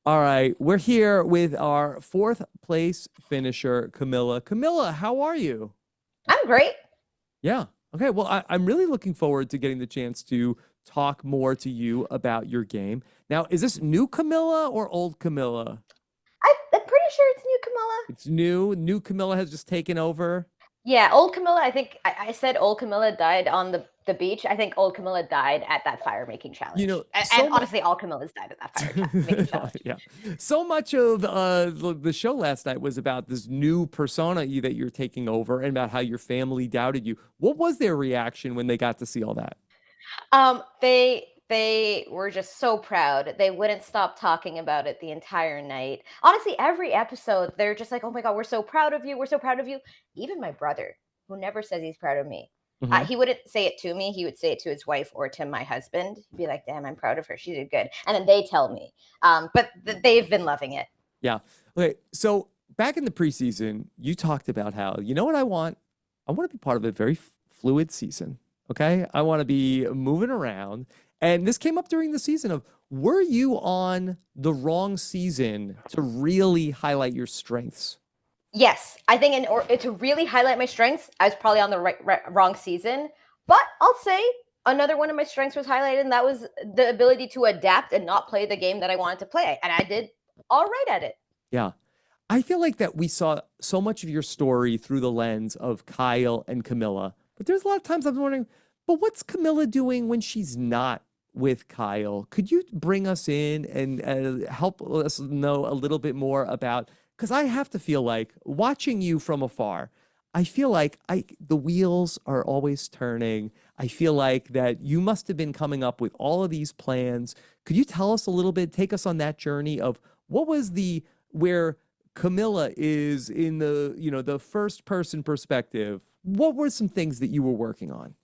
All right, we're here with our fourth place finisher, Kamilla. Kamilla, how are you? I'm great. Yeah. Okay. Well, I'm really looking forward to getting the chance to talk more to you about your game. Now, is this new Kamilla or old Kamilla? I'm pretty sure it's new Camilla. It's new. New Camilla has just taken over. Yeah, old Camilla. I think I said old Camilla died on the beach. I think old Camilla died at that fire making challenge. And So much. honestly, all Camillas died at that making challenge. Yeah. So much of the show last night was about this new persona that you're taking over and about how your family doubted you. What was their reaction when they got to see all that? They were just so proud. They wouldn't stop talking about it the entire night. Honestly, every episode, they're just like, "Oh my god, we're so proud of you. We're so proud of you." Even my brother, who never says he's proud of me, Hmm. he wouldn't say it to me. He would say it to his wife or to my husband. He'd be like, "Damn, I'm proud of her. She did good." And then they tell me. But they've been loving it. Yeah. Okay. So back in the preseason, you talked about how, you know what I want? I want to be part of a very fluid season. Okay. I want to be moving around. And this came up during the season of, were you on the wrong season to really highlight your strengths? Yes, I think in order to really highlight my strengths, I was probably on the wrong season. But I'll say another one of my strengths was highlighted, and that was the ability to adapt and not play the game that I wanted to play, and I did all right at it. Yeah. I feel like that we saw so much of your story through the lens of Kyle and Camilla. But there's a lot of times I'm wondering, but what's Camilla doing when she's not with Kyle? Could you bring us in and help us know a little bit more about? Because I have to feel like watching you from afar, I feel like the wheels are always turning. I feel like that you must have been coming up with all of these plans. Could you tell us a little bit, take us on that journey of what was the where Camilla is in the, the first person perspective? What were some things that you were working on?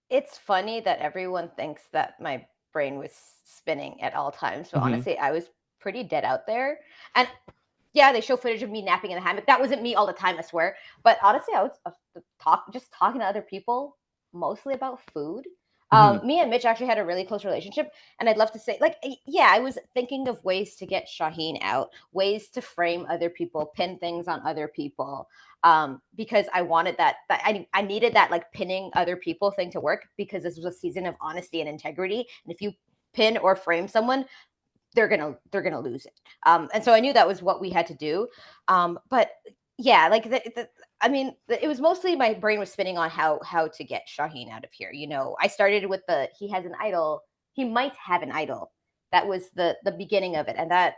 It's funny that everyone thinks that my brain was spinning at all times, but Hmm. honestly, I was pretty dead out there. And yeah, they show footage of me napping in the hammock. That wasn't me all the time, I swear. But honestly, I was just talking to other people, mostly about food. Hmm. Me and Mitch actually had a really close relationship, and I'd love to say, like, yeah, I was thinking of ways to get Shauhin out, ways to frame other people, pin things on other people, because I wanted that I needed that like pinning other people thing to work because this was a season of honesty and integrity, and if you pin or frame someone, they're gonna lose it. And so I knew that was what we had to do. But yeah, like I mean, it was mostly my brain was spinning on how to get Shauhin out of here. You know, I started with the he has an idol. He might have an idol. That was the beginning of it, and that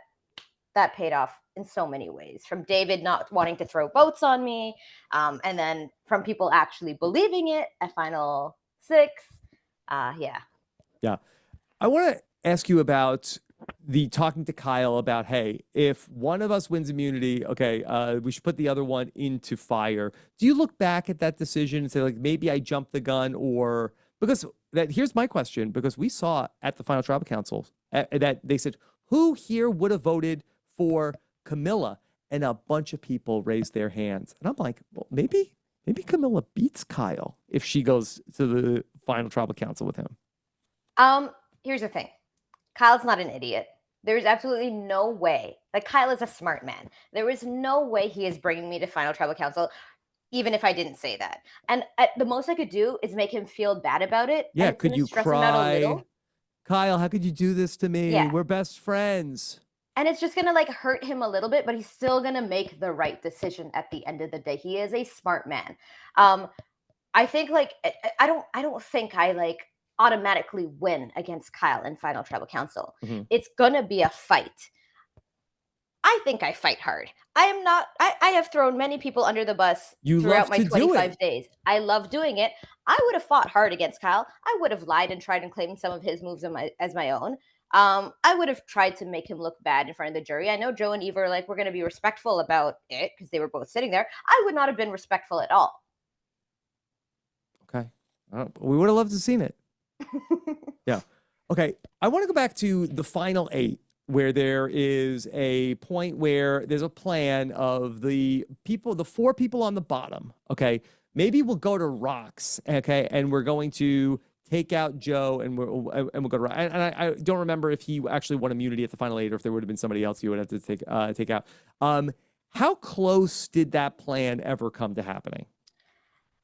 paid off in so many ways. From David not wanting to throw votes on me, and then from people actually believing it at Final Six. Yeah. Yeah. I want to ask you about the talking to Kyle about, hey, if one of us wins immunity, okay, we should put the other one into fire. Do you look back at that decision and say, like, maybe I jumped the gun, or because that here's my question, because we saw at the final tribal council that they said, who here would have voted for Camilla? And a bunch of people raised their hands. And I'm like, well, maybe Camilla beats Kyle if she goes to the final tribal council with him. Um. Here's the thing. Kyle's not an idiot. There's absolutely no way. Like Kyle is a smart man. There is no way he is bringing me to final tribal council, even if I didn't say that. And the most I could do is make him feel bad about it, and Yeah, it's could gonna you stress him out a cry? little. Kyle, how could you do this to me? Yeah, We're best friends. and it's just gonna like hurt him a little bit, but he's still gonna make the right decision at the end of the day. He is a smart man. Um, I think like I don't think I like automatically win against Kyle in final tribal council. Mhm. It's gonna be a fight. I think I fight hard. I am not, I have thrown many people under the bus You throughout love my to do it. 25 days. I love doing it. I would have fought hard against Kyle. I would have lied and tried and claimed some of his moves as my own. I would have tried to make him look bad in front of the jury. I know Joe and Eva are like, we're going to be respectful about it because they were both sitting there. I would not have been respectful at all. Okay. We would have loved to have seen it. Yeah. Okay. I want to go back to the final eight, where there is a point where there's a plan of the people, the four people on the bottom. Okay. Maybe we'll go to rocks. Okay. And we're going to take out Joe, and we'll go to Rock. And I don't remember if he actually won immunity at the final 8 or if there would have been somebody else you would have to take out. How close did that plan ever come to happening?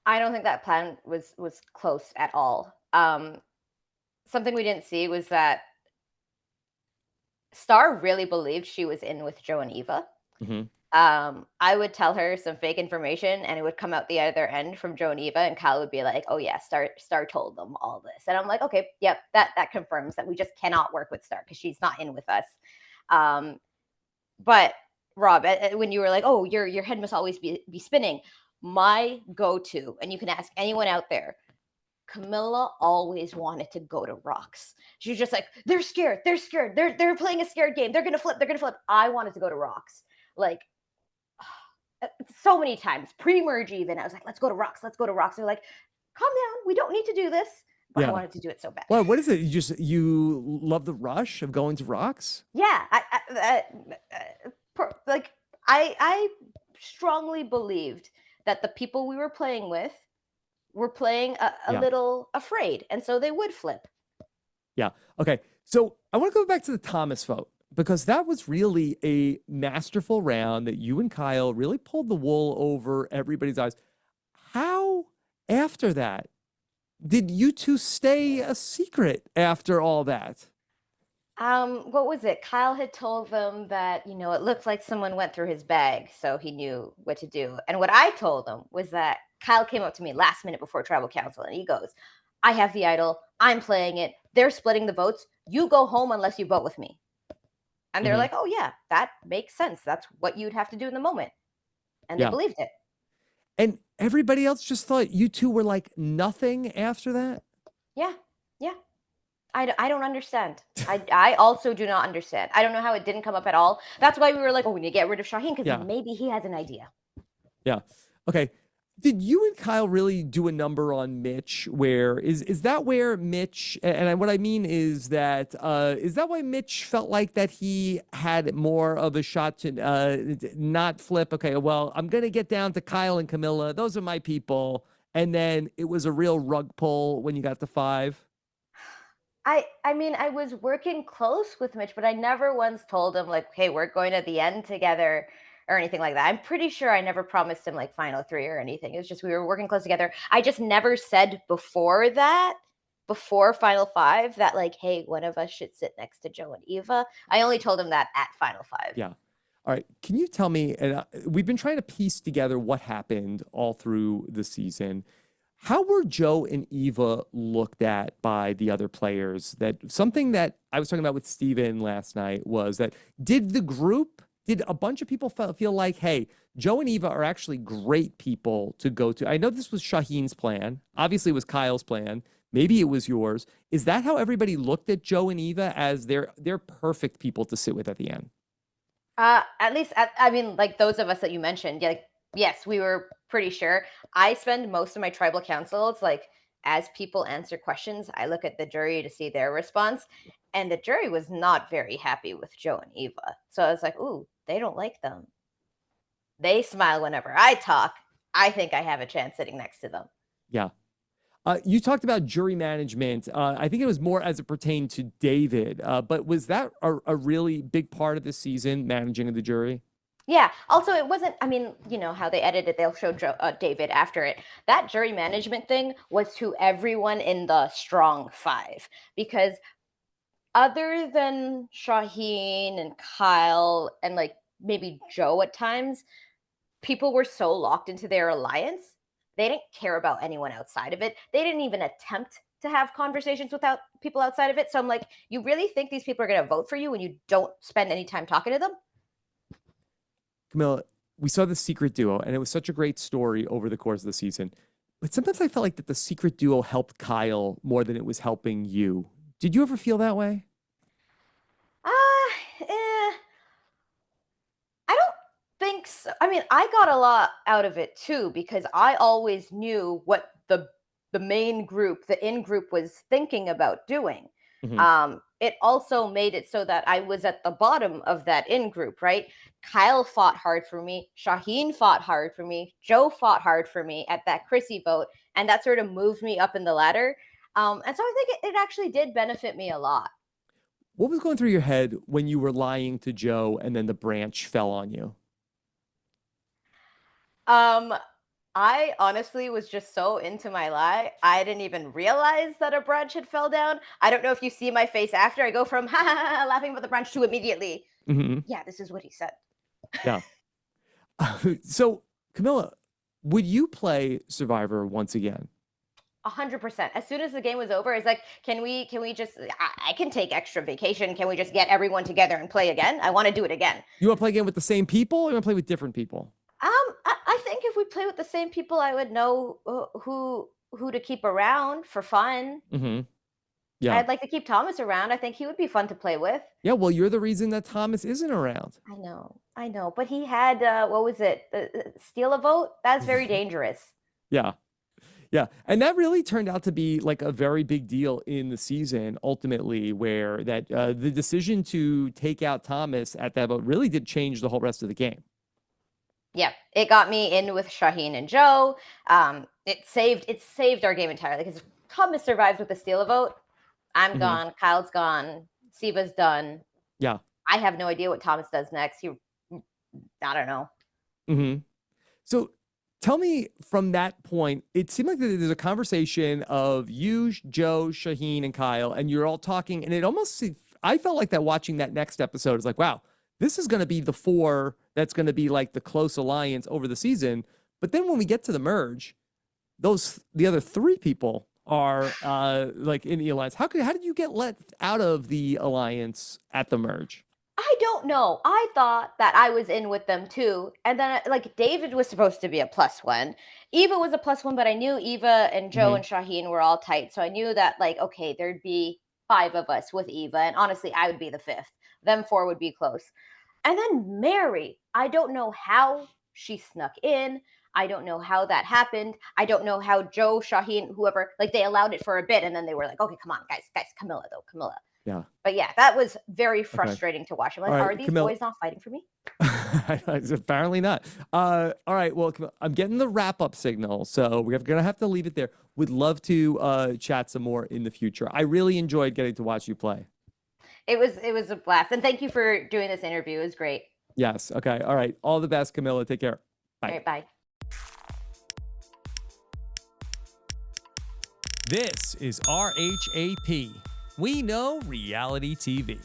I don't think that plan was close at all. Something we didn't see was that Star really believed she was in with Joe and Eva. Mm-hmm. I would tell her some fake information and it would come out the other end from Joe and Eva, and Kyle would be like, "Oh yeah, Star told them all this." And I'm like, "Okay, yep, that confirms that we just cannot work with Star because she's not in with us." But Rob, when you were like, "Oh, your head must always be spinning," my go-to, and you can ask anyone out there, Kamilla always wanted to go to Rocks. She's just like, "They're scared. They're scared. They're playing a scared game. They're gonna flip. They're gonna flip." I wanted to go to Rocks. Like, so many times pre-merge, even I was like, "Let's go to Rocks. Let's go to Rocks." They're like, "Calm down. We don't need to do this." But I Yeah. wanted to do it so bad. Well, what is it? You love the rush of going to Rocks? Yeah, like I strongly believed that the people we were playing with were playing a Yeah. little afraid, and so they would flip. Yeah. Okay. So I want to go back to the Thomas vote because that was really a masterful round that you and Kyle really pulled the wool over everybody's eyes. How, after that, did you two stay a secret after all that? What was it? Kyle had told them that, it looked like someone went through his bag, so he knew what to do. And what I told them was that Kyle came up to me last minute before tribal council and he goes, "I have the idol. I'm playing it. They're splitting the votes. You go home unless you vote with me." And they're Mhm. like, "Oh yeah, that makes sense. That's what you'd have to do in the moment." And they Yeah. believed it. And everybody else just thought you two were like nothing after that? Yeah. Yeah. I don't understand. I also do not understand. I don't know how it didn't come up at all. That's why we were like, "Oh, we need to get rid of Shauhin because Yeah. maybe he has an idea." Yeah. Okay. Did you and Kyle really do a number on Mitch? Where is that where Mitch, and what I mean is that why Mitch felt like that he had more of a shot to not flip? Okay, well, I'm gonna get down to Kyle and Kamilla. Those are my people. And then it was a real rug pull when you got to 5. I mean, I was working close with Mitch, but I never once told him like, "Hey, we're going to the end together," or anything like that. I'm pretty sure I never promised him like final 3 or anything. It was just we were working close together. I just never said before that, before final 5, that like, "Hey, one of us should sit next to Joe and Eva." I only told him that at final 5. Yeah. All right. Can you tell me? And we've been trying to piece together what happened all through the season. How were Joe and Eva looked at by the other players? That something that I was talking about with Steven last night was that did a bunch of people feel like, hey, Joe and Eva are actually great people to go to? I know this was Shauhin's plan. Obviously, it was Kyle's plan. Maybe it was yours. Is that how everybody looked at Joe and Eva as they're perfect people to sit with at the end? At least, I mean, like those of us that you mentioned, yeah, like, yes, we were pretty sure. I spend most of my tribal councils, like, as people answer questions, I look at the jury to see their response. And the jury was not very happy with Joe and Eva. So I was like, "Ooh, they don't like them." They smile whenever I talk. I think I have a chance sitting next to them. Yeah. You talked about jury management. I think it was more as it pertained to David, but was that a really big part of the season, managing of the jury? Yeah. Also, it wasn't, I mean, you know how they edited, they'll show David after it. That jury management thing was to everyone in the strong 5 because other than Shauhin and Kyle and like maybe Joe at times, people were so locked into their alliance, they didn't care about anyone outside of it. They didn't even attempt to have conversations without people outside of it. So I'm like, you really think these people are going to vote for you when you don't spend any time talking to them? Camilla, we saw the secret duo, and it was such a great story over the course of the season. But sometimes I felt like that the secret duo helped Kyle more than it was helping you. Did you ever feel that way? Eh, I don't think so. I mean, I got a lot out of it too because I always knew what the main group, the in group, was thinking about doing. Hmm. It also made it so that I was at the bottom of that in group, right? Kyle fought hard for me. Shauhin fought hard for me. Joe fought hard for me at that Chrissy vote, and that sort of moved me up in the ladder. And so I think it actually did benefit me a lot. What was going through your head when you were lying to Joe and then the branch fell on you? Um, I honestly was just so into my lie, I didn't even realize that a branch had fell down. I don't know if you see my face after. I go from ha ha ha laughing about the branch to immediately, Hmm. yeah, this is what he said. Yeah. So, Kamilla, would you play Survivor once again? 100%. As soon as the game was over, it's like, can we just? I can take extra vacation. Can we just get everyone together and play again? I want to do it again. You want to play again with the same people, or you want to play with different people? I think if we play with the same people, I would know who to keep around for fun. Hmm. Yeah. I'd like to keep Thomas around. I think he would be fun to play with. Yeah. Well, you're the reason that Thomas isn't around. I know, but he had what was it? Steal a vote? That's very dangerous. Yeah. Yeah. And that really turned out to be like a very big deal in the season, ultimately, where that the decision to take out Thomas at that vote really did change the whole rest of the game. Yeah, it got me in with Shauhin and Joe. It saved our game entirely because if Thomas survives with the steal a vote, I'm Hmm. gone. Kyle's gone. Siva's done. Yeah. I have no idea what Thomas does next. I don't know. Hmm. So tell me from that point, it seemed like there's a conversation of you, Joe, Shauhin, and Kyle, and you're all talking, and it almost, I felt like that watching that next episode is like, wow, this is going to be the four that's going to be like the close alliance over the season. But then when we get to the merge, the other three people are like in the alliance. How did you get let out of the alliance at the merge? I don't know. I thought that I was in with them too. And then, like, David was supposed to be a plus one. Eva was a plus one, but I knew Eva and Joe Hmm. and Shauhin were all tight. So I knew that, like, okay, there'd be five of us with Eva. And honestly, I would be the fifth. Them four would be close. And then Mary, I don't know how she snuck in. I don't know how that happened. I don't know how Joe, Shauhin, whoever, like, they allowed it for a bit. And then they were like, okay, come on, guys, Camilla, though, Camilla. Yeah. But yeah, that was very Okay. frustrating to watch. I'm All like, are right, these Camille. boys not fighting for me? Apparently not. All right. Well, I'm getting the wrap up signal, so we're gonna have to leave it there. Would love to chat some more in the future. I really enjoyed getting to watch you play. It was a blast. And thank you for doing this interview. It was great. Yes. Okay. All right. All the best, Camilla. Take care. All Bye. right, bye. This is RHAP. We know reality TV.